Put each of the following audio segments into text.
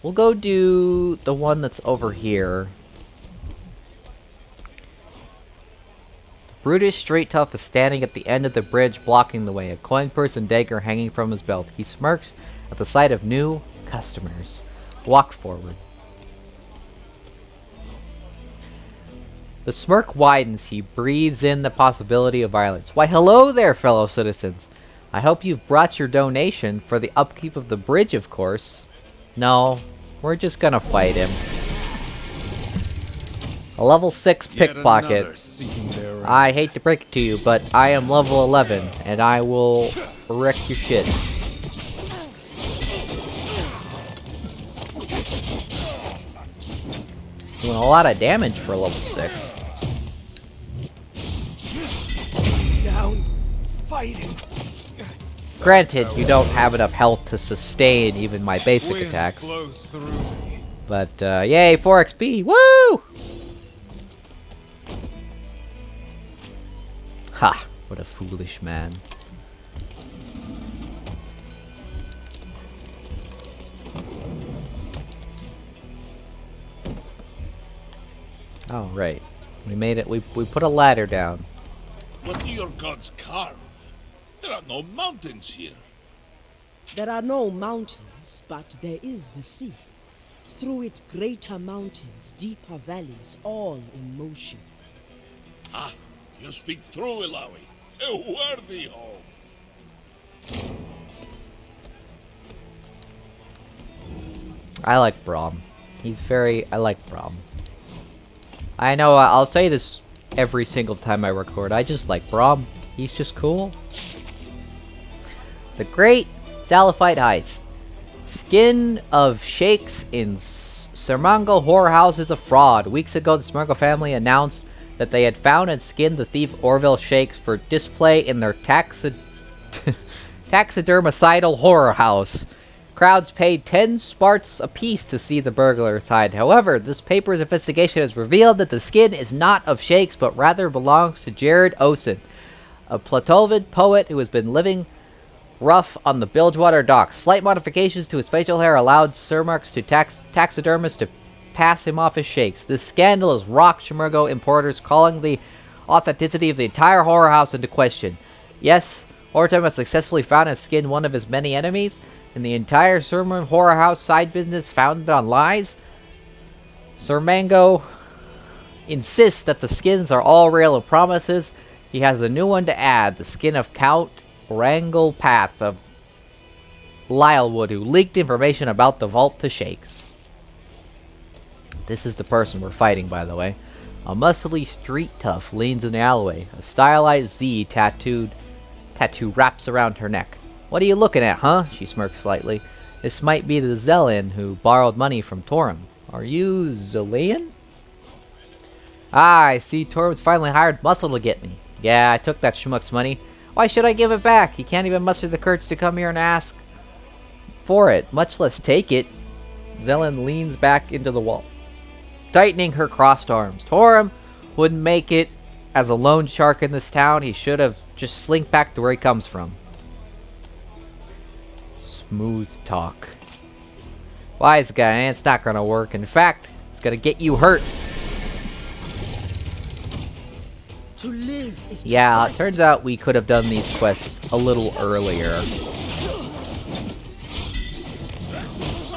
We'll go do the one that's over here. Brutish Straight Tough is standing at the end of the bridge, blocking the way, a coin purse and dagger hanging from his belt. He smirks at the sight of new customers. Walk forward. The smirk widens. He breathes in the possibility of violence. Why, hello there, fellow citizens. I hope you've brought your donation for the upkeep of the bridge, of course. No, we're just gonna fight him. A level 6 pickpocket. I hate to break it to you, but I am level 11, and I will wreck your shit. Doing a lot of damage for level 6. Down, fighting. Granted, you don't have enough health to sustain even my basic attacks. But, yay, 4 XP! Woo! Ha! What a foolish man. Oh, right. We made it. We put a ladder down. What do your gods carve? There are no mountains here. There are no mountains, but there is the sea. Through it, greater mountains, deeper valleys, all in motion. Ah, you speak true, Ilawi. A worthy home. I like Braum. I like Braum. I know, I'll say this every single time I record. I just like Braum. He's just cool. The Great Salafite Heist. Skin of sheikhs in Sermango whorehouse is a fraud. Weeks ago, the Sermango family announced that they had found and skinned the thief Orville sheikhs for display in their taxidermicidal horror house. Crowds paid 10 sparts apiece to see the burglar's hide. However, this paper's investigation has revealed that the skin is not of sheikhs, but rather belongs to Jared Osen, a Platovid poet who has been living rough on the Bilgewater docks. Slight modifications to his facial hair allowed Sermarks to taxidermists to pass him off as sheikhs. This scandal has rocked Shimergo importers, calling the authenticity of the entire horror house into question. Yes, Hortem has successfully found and skinned one of his many enemies, and the entire Sermon horror house side business founded on lies. Sermango insists that the skins are all real and promises he has a new one to add, the skin of Count Wrangle Path of Lylewood, who leaked information about the vault to sheikhs. This is the person we're fighting, by the way. A muscly street tough leans in the alleyway. A stylized Z tattoo wraps around her neck. What are you looking at, huh? She smirks slightly. This might be the Zelian who borrowed money from Torum. Are you Zelian? Ah, I see Torum's finally hired Muscle to get me. Yeah, I took that schmuck's money. Why should I give it back? He can't even muster the courage to come here and ask for it, much less take it. Zelen leans back into the wall, tightening her crossed arms. Torum wouldn't make it as a lone shark in this town. He should have just slinked back to where he comes from. Smooth talk. Wise guy, it's not gonna work. In fact, it's gonna get you hurt. To live is to Yeah, it fight. turns out we could have done these quests a little earlier.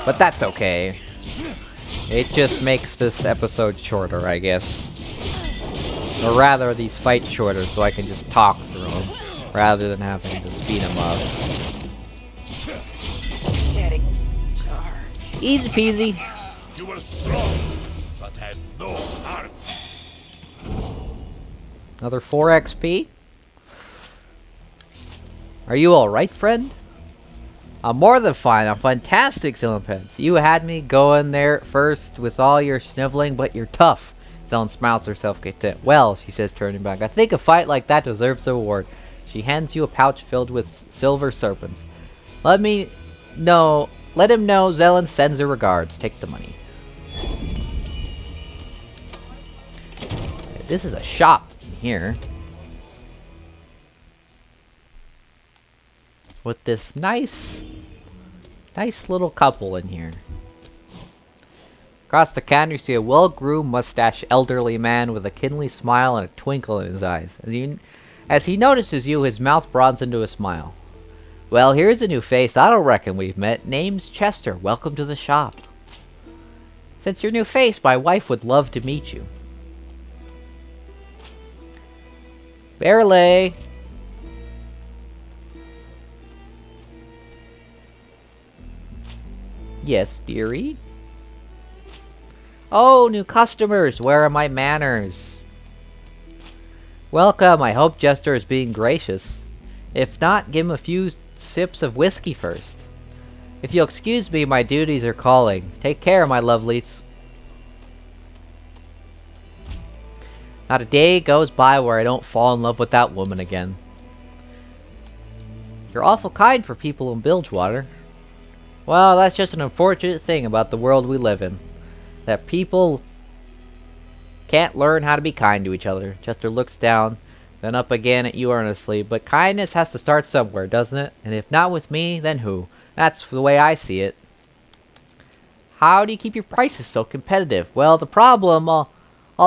But that's okay. It just makes this episode shorter, I guess. Or rather, these fights shorter, so I can just talk through them, rather than having to speed them up. Getting dark. Easy peasy. You were strong, but had no heart. Another 4 XP. Are you alright, friend? I'm more than fine. I'm fantastic, Zillimpens. You had me going there first with all your sniveling, but you're tough. Zelen smiles herself content. Well, she says, turning back, I think a fight like that deserves a reward. She hands you a pouch filled with silver serpents. Let him know Zelen sends her regards. Take the money. This is a shop here. With this nice little couple in here. Across the counter, you see a well-groomed, mustached elderly man with a kindly smile and a twinkle in his eyes. As he notices you, his mouth broadens into a smile. Well, here's a new face I don't reckon we've met. Name's Chester. Welcome to the shop. Since you're new face, my wife would love to meet you. Barely. Yes, dearie? Oh, new customers! Where are my manners? Welcome, I hope Jester is being gracious. If not, give him a few sips of whiskey first. If you'll excuse me, my duties are calling. Take care, my lovelies. Not a day goes by where I don't fall in love with that woman again. You're awful kind for people in Bilgewater. Well, that's just an unfortunate thing about the world we live in. That people can't learn how to be kind to each other. Chester looks down, then up again at you earnestly. But kindness has to start somewhere, doesn't it? And if not with me, then who? That's the way I see it. How do you keep your prices so competitive? Well, the problem all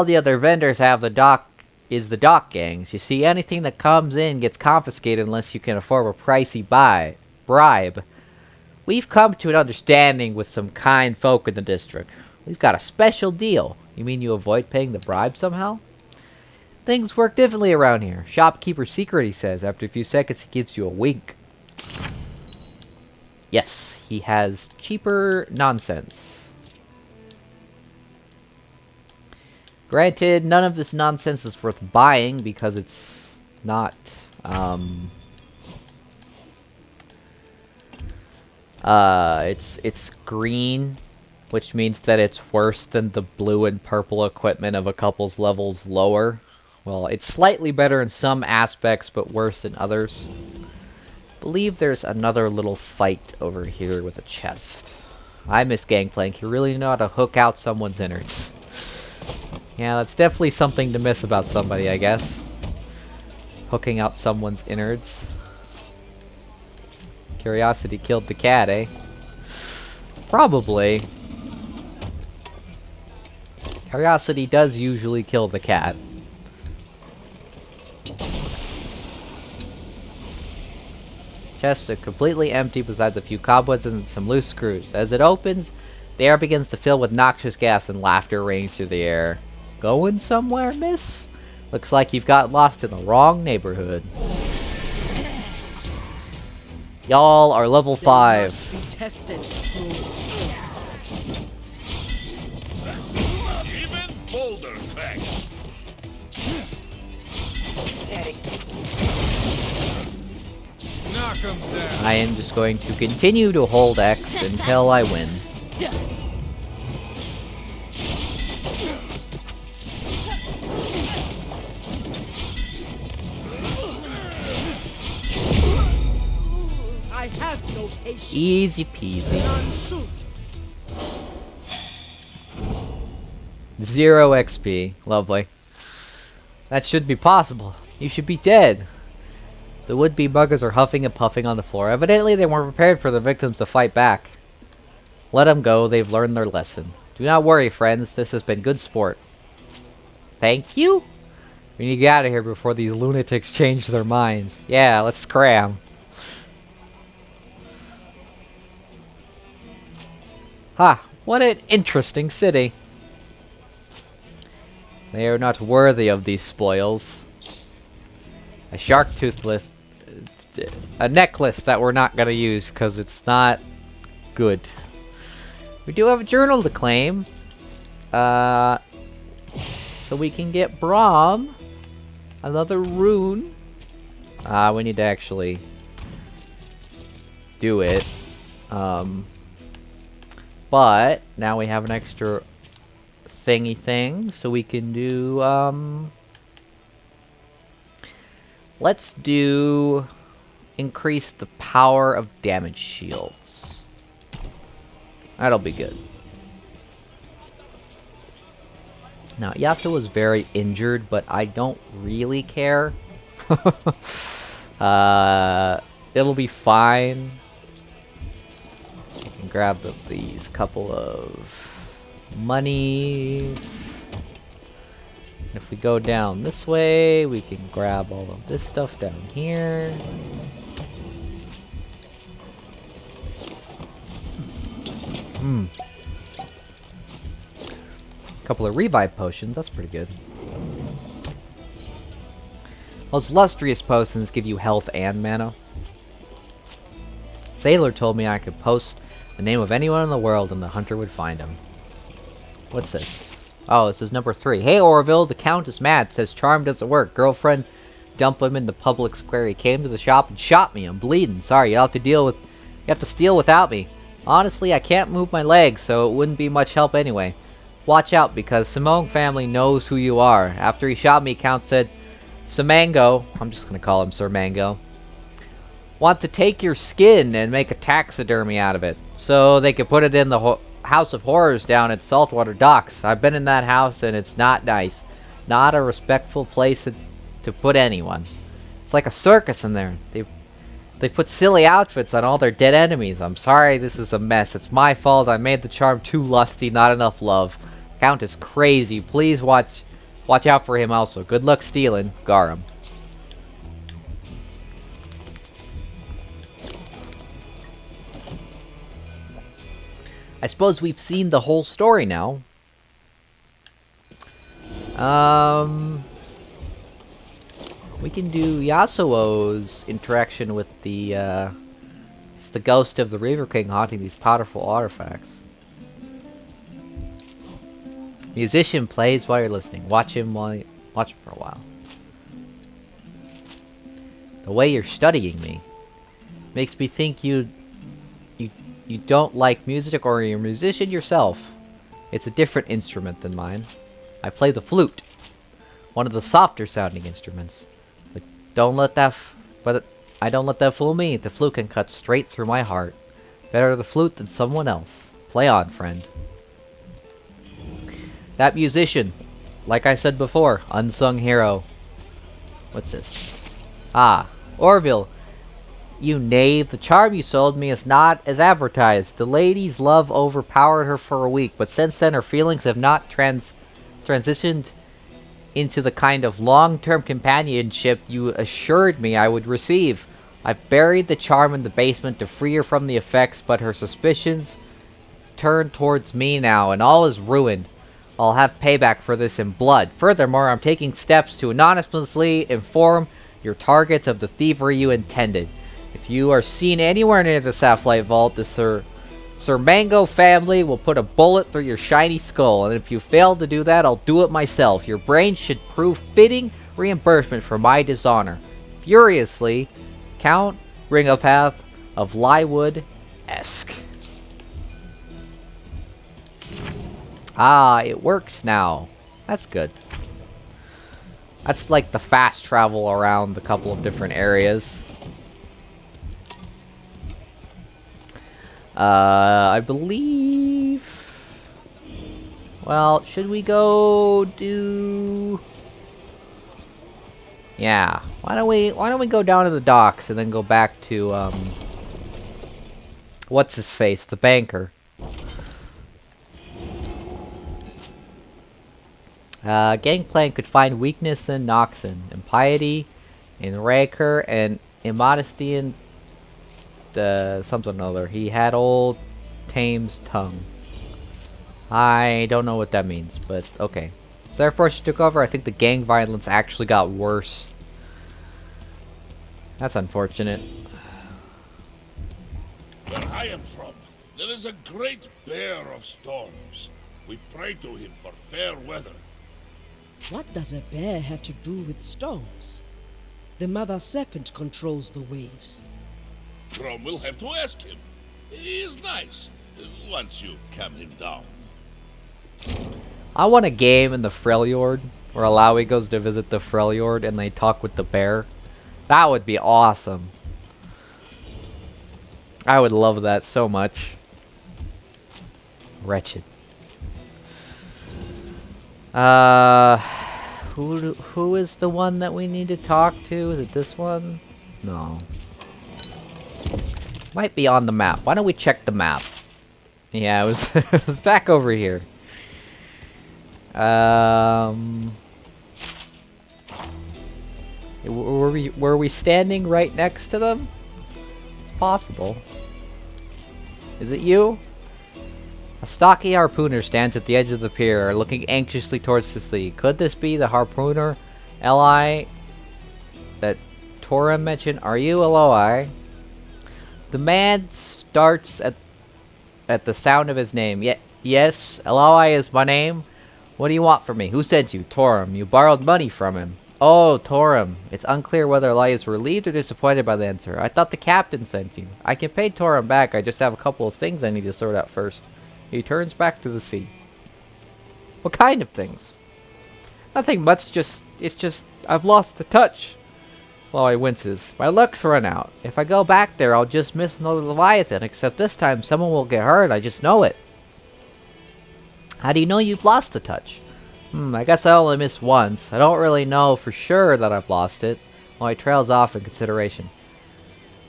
the other vendors have the dock gangs. You see, anything that comes in gets confiscated unless you can afford a pricey bribe. We've come to an understanding with some kind folk in the district. We've got a special deal. You mean you avoid paying the bribe somehow? Things work differently around here. Shopkeeper secret, he says. After a few seconds, he gives you a wink. Yes, he has cheaper nonsense. Granted, none of this nonsense is worth buying because it's not, it's green, which means that it's worse than the blue and purple equipment of a couple levels lower. Well, it's slightly better in some aspects, but worse in others. I believe there's another little fight over here with a chest. I miss Gangplank. You really know how to hook out someone's innards. Yeah, that's definitely something to miss about somebody, I guess. Hooking out someone's innards. Curiosity killed the cat, eh? Probably. Curiosity does usually kill the cat. Chest is completely empty besides a few cobwebs and some loose screws. As it opens, the air begins to fill with noxious gas and laughter rings through the air. Going somewhere, miss? Looks like you've got lost in the wrong neighborhood. Y'all are level 5. Must be tested. Even bolder facts. Knock him down. I am just going to continue to hold X until I win. I have no patience. Easy peasy. None shoot. 0 XP. Lovely. That should be possible. You should be dead. The would-be buggers are huffing and puffing on the floor. Evidently, they weren't prepared for the victims to fight back. Let them go. They've learned their lesson. Do not worry, friends. This has been good sport. Thank you? We need to get out of here before these lunatics change their minds. Yeah, let's scram. Ha! What an interesting city. They are not worthy of these spoils. A shark toothless... A necklace that we're not gonna use because it's not good. We do have a journal to claim. So we can get Brahm another rune. We need to actually do it. But now we have an extra thingy thing, so we can do, let's do increase the power of damage shields. That'll be good. Now, Yato was very injured, but I don't really care. It'll be fine. I can grab these couple of Monies. If we go down this way, we can grab all of this stuff down here. Couple of revive potions, that's pretty good. Those lustrous potions give you health and mana. Sailor told me I could post the name of anyone in the world and the hunter would find him. What's this? Oh, this is number 3. Hey Orville, the Count is mad. Says charm doesn't work. Girlfriend dumped him in the public square. He came to the shop and shot me. I'm bleeding. Sorry, you have to steal without me. Honestly, I can't move my legs, so it wouldn't be much help anyway. Watch out, because Simone family knows who you are. After he shot me, Count said, Sir Mango, I'm just gonna call him Sir Mango, want to take your skin and make a taxidermy out of it, so they could put it in the House of Horrors down at Saltwater Docks. I've been in that house, and it's not nice. Not a respectful place to put anyone. It's like a circus in there. They put silly outfits on all their dead enemies. I'm sorry this is a mess. It's my fault. I made the charm too lusty, not enough love. Count is crazy. Please watch out for him also. Good luck stealing. Garum. I suppose we've seen the whole story now. We can do Yasuo's interaction with the, it's the ghost of the River King haunting these powerful artifacts. Musician plays while you're listening. Watch him for a while. The way you're studying me makes me think you don't like music, or you're a musician yourself. It's a different instrument than mine. I play the flute, one of the softer sounding instruments. But I don't let that fool me. The flute can cut straight through my heart. Better the flute than someone else. Play on, friend. That musician, like I said before, unsung hero. What's this? Ah, Orville. You knave, the charm you sold me is not as advertised. The lady's love overpowered her for a week, but since then her feelings have not transitioned into the kind of long-term companionship you assured me I would receive. I've buried the charm in the basement to free her from the effects, but her suspicions turn towards me now, and all is ruined. I'll have payback for this in blood. Furthermore, I'm taking steps to anonymously inform your targets of the thievery you intended. If you are seen anywhere near the Sapphire Vault, the Sir Mango family will put a bullet through your shiny skull, and if you fail to do that, I'll do it myself. Your brain should prove fitting reimbursement for my dishonor. Furiously, Count Ringopath of Lywood-esque. Ah, it works now. That's good. That's like the fast travel around a couple of different areas. I believe... Well, should we go do... Yeah, why don't we go down to the docks and then go back to, what's his face, the banker. Gangplank could find weakness in Noxon, impiety in Raker, and immodesty in something or other. He had old Tame's tongue. I don't know what that means, but okay. So therefore she took over. I think the gang violence actually got worse. That's unfortunate. Where I am from, there is a great bear of storms. We pray to him for fair weather. What does a bear have to do with storms? The mother serpent controls the waves. Grom will have to ask him. He is nice, once you calm him down. I want a game in the Freljord where Alawi goes to visit the Freljord and they talk with the bear. That would be awesome. I would love that so much. Wretched. Who is the one that we need to talk to? Is it this one? No. Might be on the map. Why don't we check the map? Yeah, it was it was back over here. Um, were we standing right next to them? It's possible. Is it you? A stocky harpooner stands at the edge of the pier, looking anxiously towards the sea. Could this be the harpooner Eli that Torum mentioned? Are you Eloi? The man starts at the sound of his name. Yes, Eloi is my name. What do you want from me? Who sent you? Torum. You borrowed money from him. Oh, Torum. It's unclear whether Eloi is relieved or disappointed by the answer. I thought the captain sent you. I can pay Torum back. I just have a couple of things I need to sort out first. He turns back to the sea. What kind of things? Nothing much, it's just, I've lost the touch. Eloi winces. My luck's run out. If I go back there, I'll just miss another Leviathan, except this time someone will get hurt, I just know it. How do you know you've lost the touch? I guess I only missed once. I don't really know for sure that I've lost it. Eloi trails off in consideration.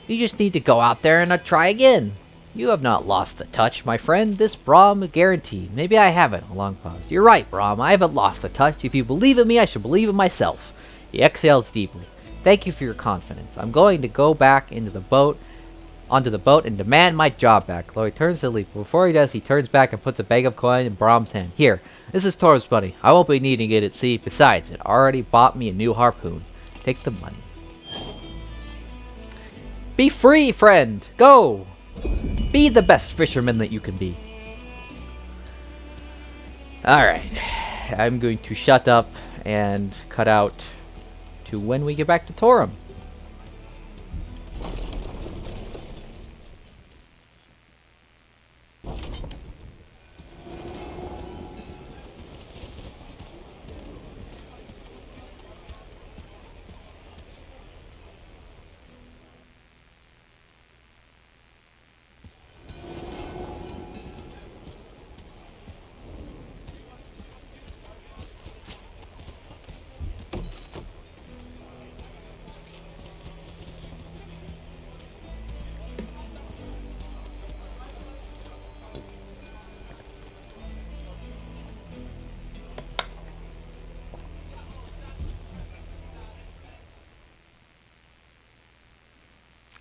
You just need to go out there and try again. You have not lost the touch, my friend. This Brahm guarantee. Maybe I haven't. A long pause. You're right, Brahm. I haven't lost the touch. If you believe in me, I should believe in myself. He exhales deeply. Thank you for your confidence. I'm going to go back onto the boat and demand my job back. Eloi turns to leave. Before he does, he turns back and puts a bag of coin in Brahm's hand. Here, this is Tor's money. I won't be needing it at sea. Besides, it already bought me a new harpoon. Take the money. Be free, friend. Go. Be the best fisherman that you can be. Alright. I'm going to shut up and cut out to when we get back to Torum.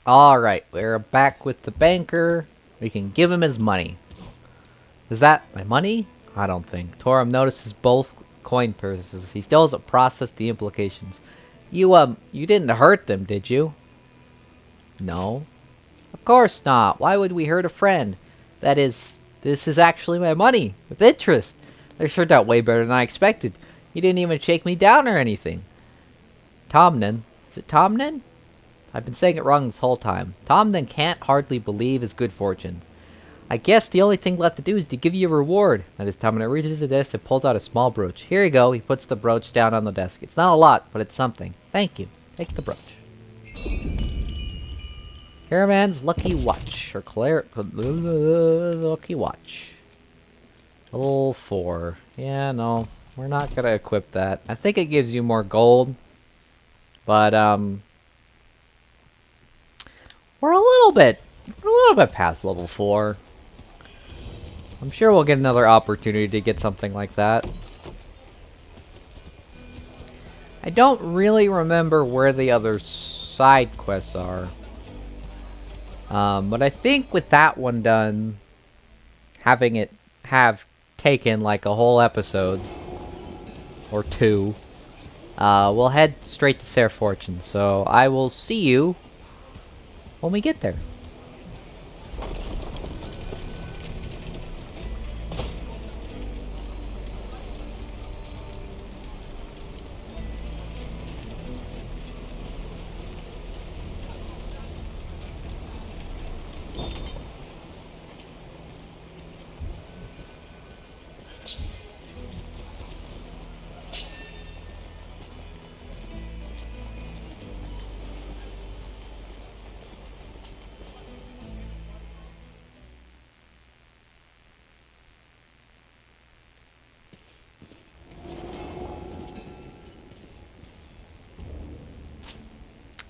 Alright, we're back with the banker. We can give him his money. Is that my money? I don't think. Torum notices both coin purses. He still hasn't processed the implications. You didn't hurt them, did you? No. Of course not. Why would we hurt a friend? That is, this is actually my money. With interest. They turned out way better than I expected. You didn't even shake me down or anything. Tomnen. Is it Tomnen? I've been saying it wrong this whole time. Tomnen can't hardly believe his good fortune. I guess the only thing left to do is to give you a reward. That is, Tomnen reaches the desk and pulls out a small brooch. Here you go. He puts the brooch down on the desk. It's not a lot, but it's something. Thank you. Take the brooch. Caravan's Lucky Watch. Or Lucky Watch. Level 4. Yeah, no. We're not gonna equip that. I think it gives you more gold. But, we're a little bit past level 4. I'm sure we'll get another opportunity to get something like that. I don't really remember where the other side quests are. But I think with that one done, having it have taken like a whole episode or two, we'll head straight to Sere Fortune. So I will see you when we get there.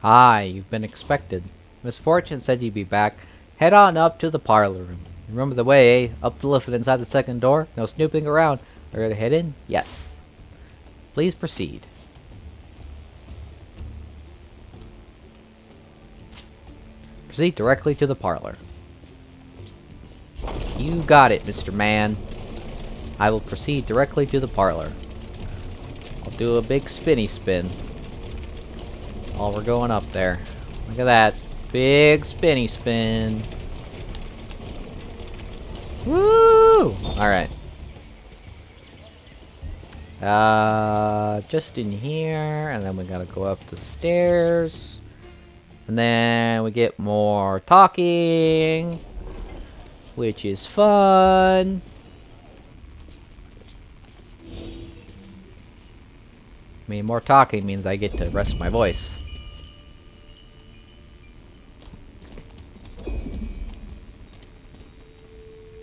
Hi, you've been expected. Miss Fortune said you'd be back. Head on up to the parlor room. Remember the way, eh? Up the lift and inside the second door. No snooping around. Are they hidden? Yes. Please proceed. Proceed directly to the parlor. You got it, Mr. Man. I will proceed directly to the parlor. I'll do a big spinny spin while we're going up there. Look at that. Big spinny spin. Woo! Alright. Just in here, and then we gotta go up the stairs. And then we get more talking, which is fun. I mean, more talking means I get to rest my voice.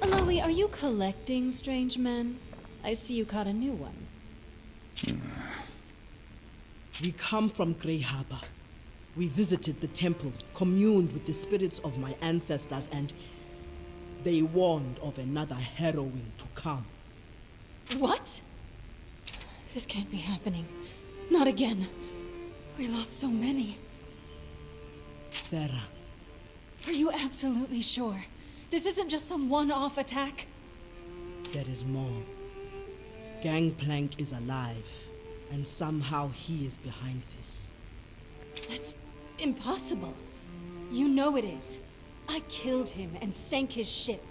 Aloy, are you collecting strange men? I see you caught a new one. We come from Grey Harbor. We visited the temple, communed with the spirits of my ancestors, and they warned of another heroine to come. What? This can't be happening. Not again. We lost so many. Sarah, Are you absolutely sure? This isn't just some one-off attack? there is more. Gangplank is alive, and somehow he is behind this. That's impossible. You know it is. I killed him and sank his ship.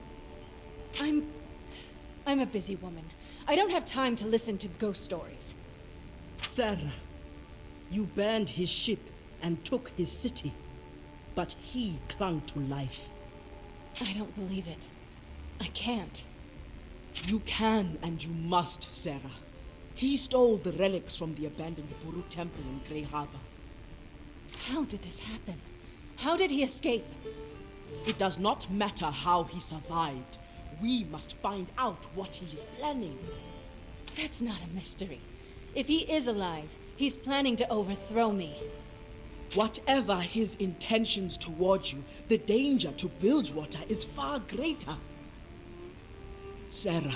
I'm a busy woman. I don't have time to listen to ghost stories. Sarah, you burned his ship and took his city, but he clung to life. I don't believe it. I can't. You can and you must, Sarah. He stole the relics from the abandoned Buru temple in Grey Harbor. How did this happen? How did he escape? It does not matter how he survived. We must find out what he is planning. That's not a mystery. If he is alive, he's planning to overthrow me. Whatever his intentions toward you, the danger to Bilgewater is far greater. Sarah,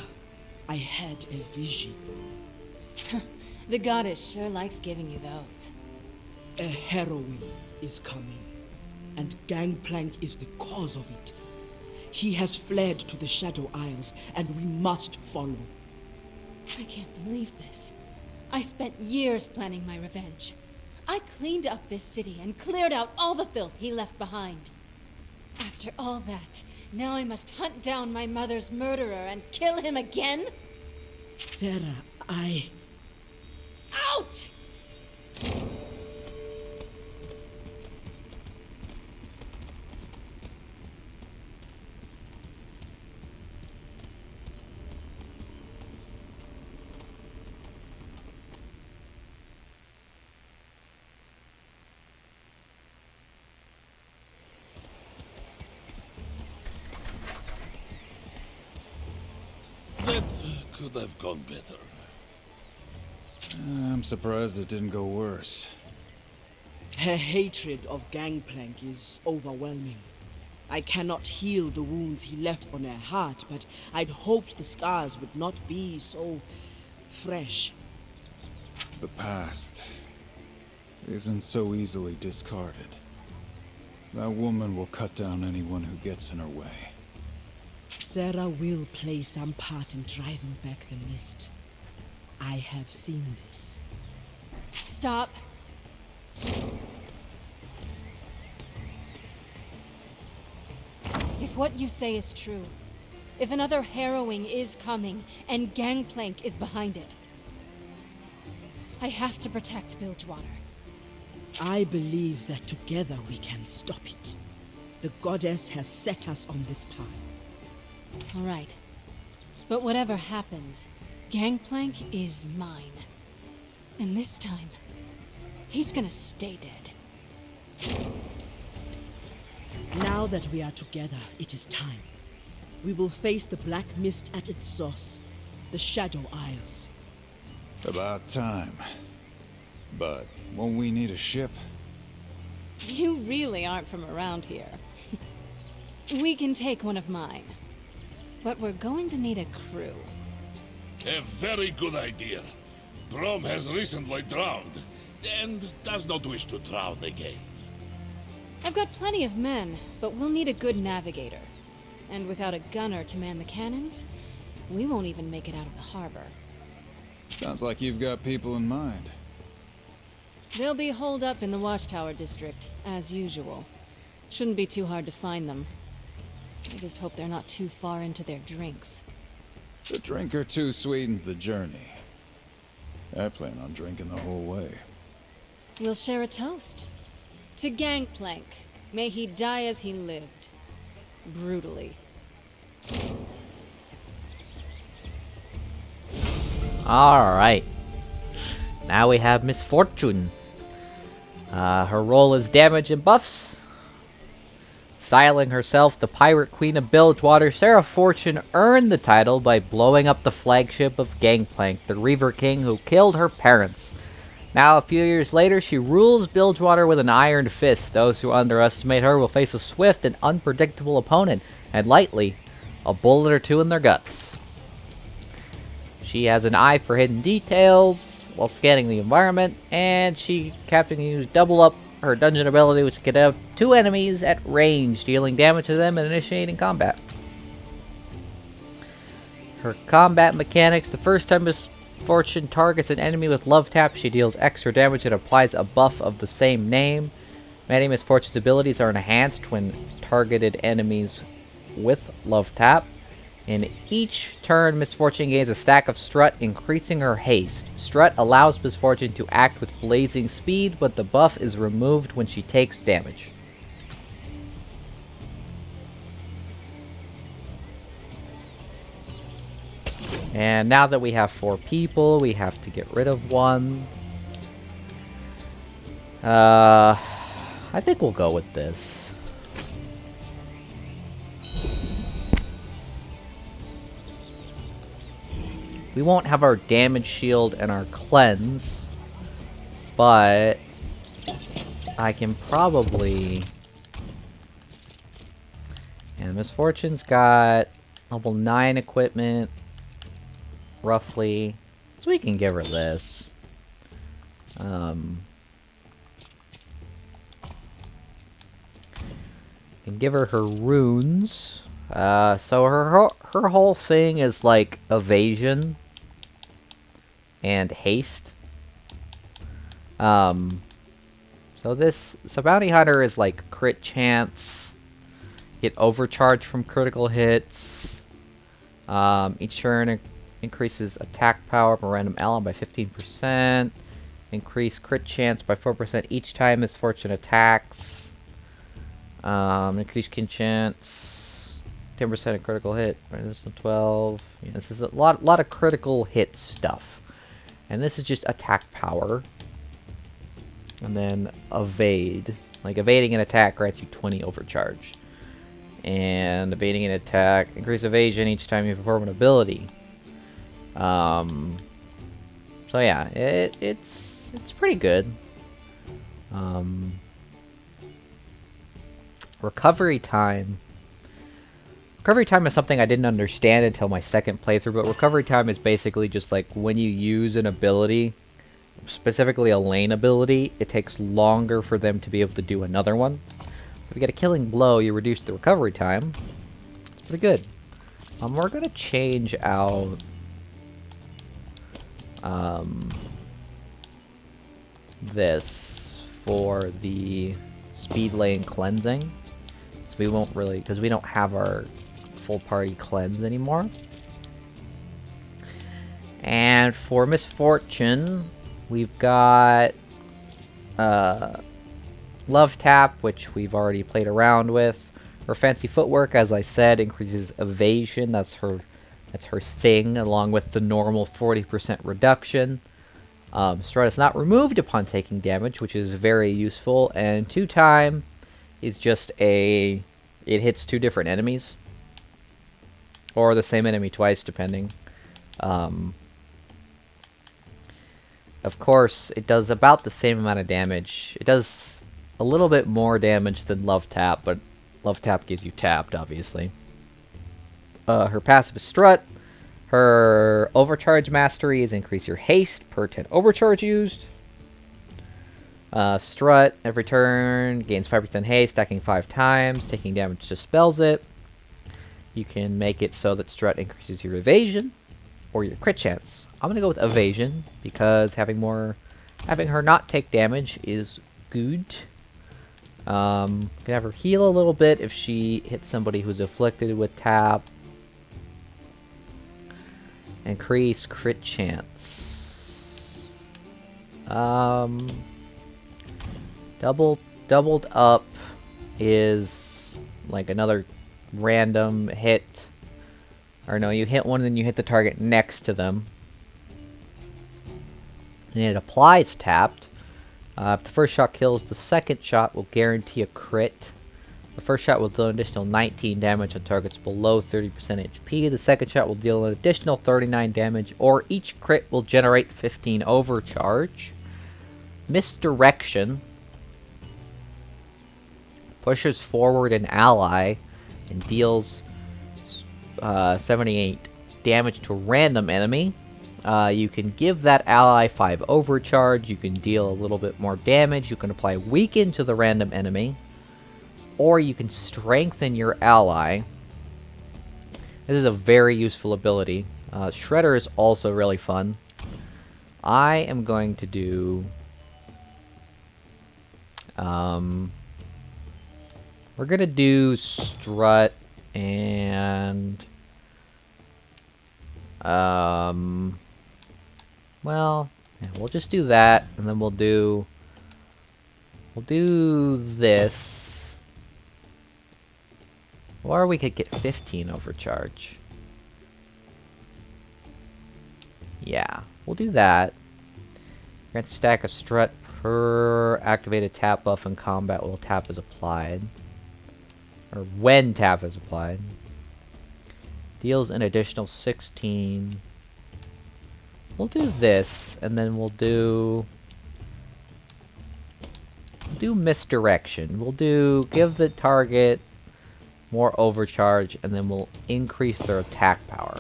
I had a vision. The goddess sure likes giving you those. A heroine is coming, and Gangplank is the cause of it. He has fled to the Shadow Isles, and we must follow. I can't believe this. I spent years planning my revenge. I cleaned up this city and cleared out all the filth he left behind. After all that, now I must hunt down my mother's murderer and kill him again? Sarah, Out! That could have gone better. I'm surprised it didn't go worse. Her hatred of Gangplank is overwhelming. I cannot heal the wounds he left on her heart, but I'd hoped the scars would not be so fresh. The past isn't so easily discarded. That woman will cut down anyone who gets in her way. Sarah will play some part in driving back the mist. I have seen this. Stop. If what you say is true, if another harrowing is coming and Gangplank is behind it, I have to protect Bilgewater. I believe that together we can stop it. The goddess has set us on this path. All right. But whatever happens, Gangplank is mine. And this time, he's gonna stay dead. Now that we are together, it is time. We will face the black mist at its source, the Shadow Isles. About time. But won't we need a ship? You really aren't from around here. We can take one of mine. But we're going to need a crew. A very good idea. Brom has recently drowned, and does not wish to drown again. I've got plenty of men, but we'll need a good navigator. And without a gunner to man the cannons, we won't even make it out of the harbor. Sounds like you've got people in mind. They'll be holed up in the Watchtower district, as usual. Shouldn't be too hard to find them. I just hope they're not too far into their drinks. A drink or two sweetens the journey. I plan on drinking the whole way. We'll share a toast. To Gangplank. May he die as he lived. Brutally. Alright. Now we have Misfortune. Her role is damage and buffs. Styling herself the Pirate Queen of Bilgewater, Sarah Fortune earned the title by blowing up the flagship of Gangplank, the Reaver King who killed her parents. Now, a few years later, she rules Bilgewater with an iron fist. Those who underestimate her will face a swift and unpredictable opponent, and lightly, a bullet or two in their guts. She has an eye for hidden details while scanning the environment, and she can use double up her dungeon ability, which can have 2 enemies at range, dealing damage to them and initiating combat. Her combat mechanics: the first time Misfortune targets an enemy with Love Tap, she deals extra damage and applies a buff of the same name. Many Misfortune's abilities are enhanced when targeted enemies with Love Tap. In each turn, Misfortune gains a stack of Strut, increasing her haste. Strut allows Misfortune to act with blazing speed, but the buff is removed when she takes damage. And now that we have 4 people, we have to get rid of one. I think we'll go with this. We won't have our damage shield and our cleanse, but I can probably... And Misfortune's got level 9 equipment, roughly, so we can give her this. Can give her her runes. So her whole thing is like evasion and haste. So Bounty Hunter is like crit chance, get overcharge from critical hits. Each turn increases attack power of a random ally by 15%. Increase crit chance by 4% each time Misfortune attacks. Increase crit chance, 10% of critical hit. Resistance 12. Yeah, this is a lot of critical hit stuff. And this is just attack power. And then evade. Like evading an attack grants you 20 overcharge. And evading an attack, increase evasion each time you perform an ability. So yeah, it's pretty good. Recovery time. Recovery time is something I didn't understand until my second playthrough, but recovery time is basically just like when you use an ability, specifically a lane ability, it takes longer for them to be able to do another one. If you get a killing blow, you reduce the recovery time. It's pretty good. We're gonna change out this for the speed lane cleansing. So we won't really, because we don't have our full party cleanse anymore. And for Misfortune, we've got Love Tap, which we've already played around with. Her Fancy Footwork, as I said, increases evasion. That's her thing, along with the normal 40% reduction. Strut is not removed upon taking damage, which is very useful. And 2-time is just it hits 2 different enemies. Or the same enemy twice, depending. Of course, it does about the same amount of damage. It does a little bit more damage than Love Tap, but Love Tap gives you tapped, obviously. Her passive is Strut. Her overcharge mastery is increase your haste per 10 overcharge used. Strut, every turn, gains 5% haste, stacking 5 times, taking damage dispels it. You can make it so that Strut increases your evasion or your crit chance. I'm gonna go with evasion because having her not take damage is good. Can have her heal a little bit if she hits somebody who's afflicted with tap. Increase crit chance. Doubled up is like another random hit. Or no, you hit one and then you hit the target next to them. And it applies tapped. If the first shot kills, the second shot will guarantee a crit. The first shot will deal an additional 19 damage on targets below 30% HP. The second shot will deal an additional 39 damage, or each crit will generate 15 overcharge. Misdirection pushes forward an ally and deals 78 damage to a random enemy. You can give that ally 5 overcharge. You can deal a little bit more damage. You can apply weaken to the random enemy. Or you can strengthen your ally. This is a very useful ability. Shredder is also really fun. I am going to do... we're going to do Strut and... well, yeah, we'll just do that, and then we'll do this. Or we could get 15 overcharge. Yeah, we'll do that. Grant a stack of Strut per activated tap buff in combat while tap is applied. Or when tap is applied. Deals an additional 16. We'll do this, and then we'll do misdirection. We'll give the target more overcharge, and then we'll increase their attack power.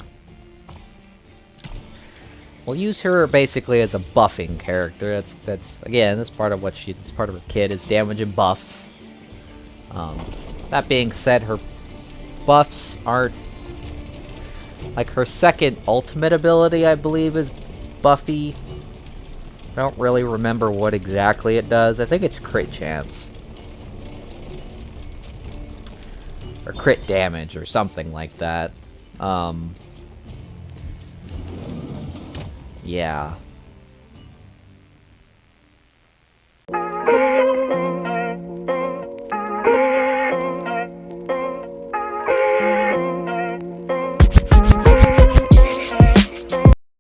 We'll use her basically as a buffing character. That's part of what it's part of her kit is damage and buffs. That being said, her buffs aren't like her second ultimate ability, I believe, is Buffy. I don't really remember what exactly it does. I think it's crit chance. Or crit damage or something like that. Yeah.